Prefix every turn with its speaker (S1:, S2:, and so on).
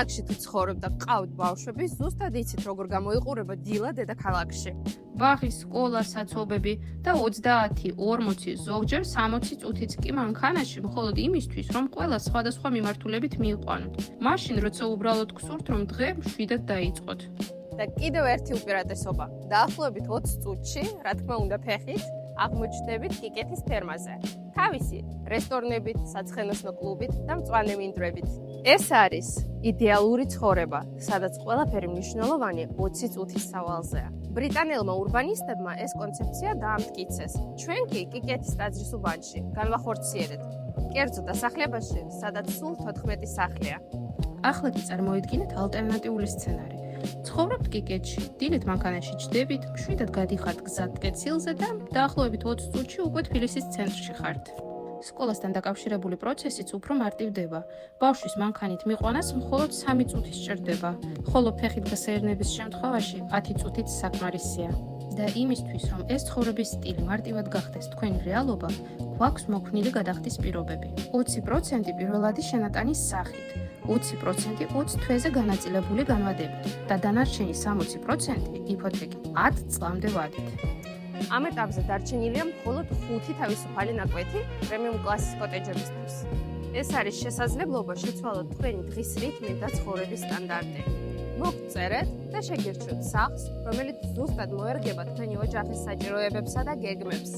S1: ქალაქში თუ ცხოვრობ და გყავთ ბავშვები, ზუსტად იცით როგორ გამოიყურება დილა დედაქალაქში.
S2: ბაღი, სკოლა, საცობები და 30, 40, ზოგჯერ 60 წუთიც კი მანქანაში მხოლოდ იმისთვის, რომ ყველა სხვადასხვა მიმართულებით მიიყვანოთ. მაშინ, როცა უბრალოდ გსურთ, რომ დღე მშვიდად დაიწყოთ.
S1: და კიდევ ერთი უპირატესობა. დაახლოებით 20 წუთში, რა თქმა უნდა ფეხით, აღმოჩნდებით კიკეთის ფერმაზე. თავისი რესტორნებით, საცხენოსნო კლუბით და მწვანე მინდვრებით. ეს არის იდეალური ცხოვრება, სადაც ყველაფერი მნიშვნელოვანი 20 წუთის სავალზეა. ბრიტანელმა ურბანისტებმა ეს კონცეფცია დაამტკიცეს. ჩვენ კი კიკეთის ტაძრის უბანში განვახორციელეთ. კერძო დასახლებაში, სადაც სულ 14 სახლია.
S2: ახლა კი წარმოიდგინეთ ალტერნატიული სცენარი. ცხოვრობთ კიკეთში, დილით მანქანაში ჯდებით, მშვიდად გადიხართ გზად კეცილზე და დაახლოებით 20 წუთში უკვე თბილისის ცენტრში ხართ. სკოლასთან დაკავშირებული პროცესიც უფრო მარტივდება. ბავშვის მანქანით მიყვანას მხოლოდ 3 წუთი სჭირდება, ხოლო ფეხით გასეირნების შემთხვევაში 10 წუთიც საკმარისია. და იმისთვის, რომ ეს ცხოვრების სტილი მარტივად გახდეს თქვენი რეალობა, გვაქვს მოქმნილი გადახდის პირობები. 20% პირველადი შენატანის სახით, 20% 20 თვეზე განაწილებული განვადებით და დანარჩენი 60% იპოთეკით 10 წლამდე ვადით.
S1: ამ ეტაპზე დარჩენილია მხოლოდ 5 თავისუფალი ნაკვეთი პრემიუმ კლასის კოტეჯებისთვის. ეს არის შესაძლებლობა შეცვალოთ თქვენი დღის რიტმი და ცხოვრების სტანდარტი. მოგწერეთ და შეგირჩიოთ სახლს, რომელიც ზუსტად მოერგება თქვენი ოჯახის საჭიროებებსა და გეგმებს.